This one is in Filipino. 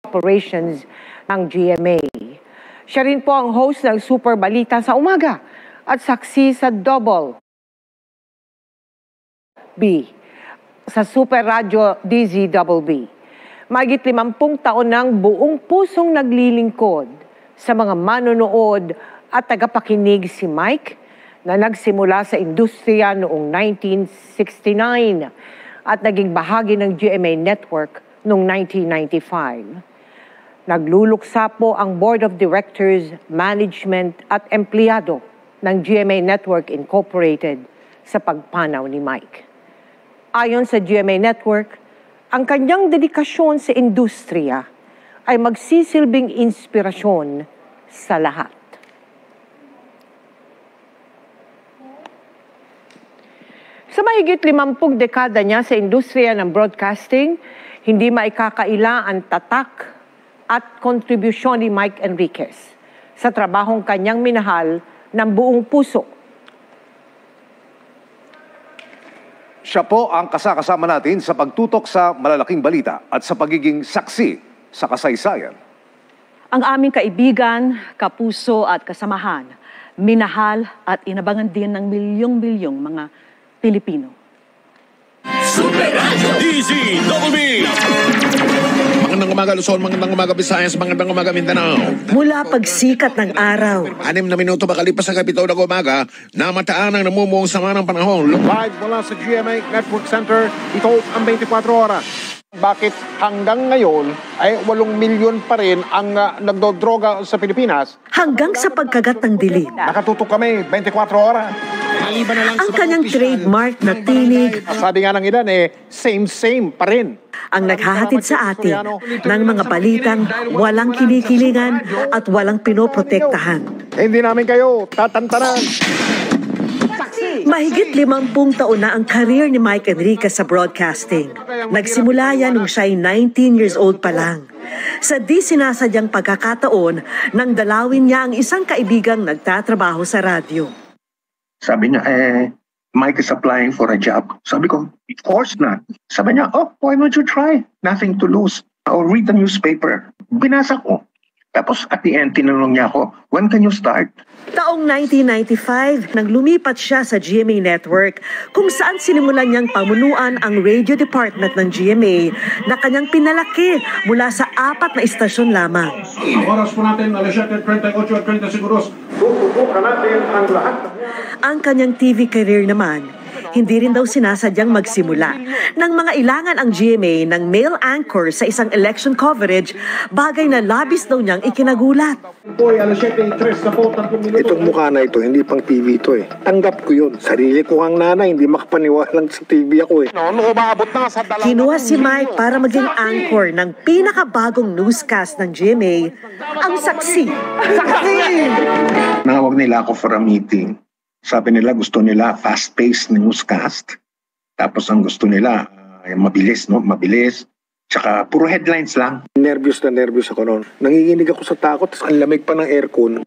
operations ng GMA. Siya rin po ang host ng Super Balita sa umaga at saksi sa Double B sa Super Radio DZBB. Mahigit 50 taon ng buong pusong naglilingkod sa mga manonood at tagapakinig si Mike na nagsimula sa industriya noong 1969 at naging bahagi ng GMA Network noong 1995. Nagluluksa po ang Board of Directors, Management at Empleyado ng GMA Network Incorporated sa pagpanaw ni Mike. Ayon sa GMA Network, ang kanyang dedikasyon sa industriya ay magsisilbing inspirasyon sa lahat. Sa mahigit 50 dekada niya sa industriya ng broadcasting, hindi maikakaila ang tatak at kontribusyon ni Mike Enriquez sa trabahong kanyang minahal ng buong puso. Siya po ang kasama natin sa pagtutok sa malalaking balita at sa pagiging saksi sa kasaysayan. Ang aming kaibigan, kapuso at kasamahan, minahal at inabangan din ng milyong-milyong mga Pilipino. Super Radio DZBB! Magandang umaga Luzon, magandang umaga Visayas, magandang umaga Mindanao. Mula pagsikat ng araw, 6 na minuto makalipas sa kapitaw ng umaga, namataan ang namumuong sama ng panahon. Live mula sa GMA Network Center, ito ang 24 oras. Bakit hanggang ngayon ay 8 milyon pa rin ang nagdodroga sa Pilipinas? Hanggang sa pagkagat ng dilim. Nakatutok kami 24 oras. Ang kanyang trademark na tinig, Sabi nga ng ilan same pa rin. ang naghahatid sa atin ng mga balitang walang kinikilingan at walang pinoprotektahan. Hindi namin kayo tatantanan. Mahigit 50 taon na ang career ni Mike Enriquez sa broadcasting. Nagsimula yan nung siya ay 19 years old pa lang. Sa di sinasadyang pagkakataon, nang dalawin niya ang isang kaibigang nagtatrabaho sa radyo. Sabi niya, Mike is applying for a job. Sabi ko, of course not. Sabi niya, why don't you try? Nothing to lose. Or read the newspaper. Binasa ko. Tapos at the end, tinanong niya ako, when can you start? Taong 1995, nang lumipat siya sa GMA Network, kung saan sinimulan niyang pamunuan ang radio department ng GMA na kanyang pinalaki mula sa 4 na istasyon lamang. Ang oras po natin, 7:38 at 30 seguros. Tutubukan natin ang lahat. Ang kanyang TV career naman, hindi rin daw sinasadyang magsimula. Nang mga ilangan ang GMA ng male anchor sa isang election coverage, bagay na labis daw niyang ikinagulat. Itong mukha na ito, hindi pang TV ito Tanggap ko yun. Sarili ko ang nanay, hindi makapaniwalang sa TV ako umaabot na sa Kinuha si Mike para maging anchor ng pinakabagong newscast ng GMA, ang Saksi. Nangawag nila ako for a meeting. Sabi nila gusto nila fast-paced newscast. Tapos ang gusto nila mabilis, no? Mabilis. Tsaka puro headlines lang. Nervous ako noon. Nanginginig ako sa takot, ang lamig pa ng aircon.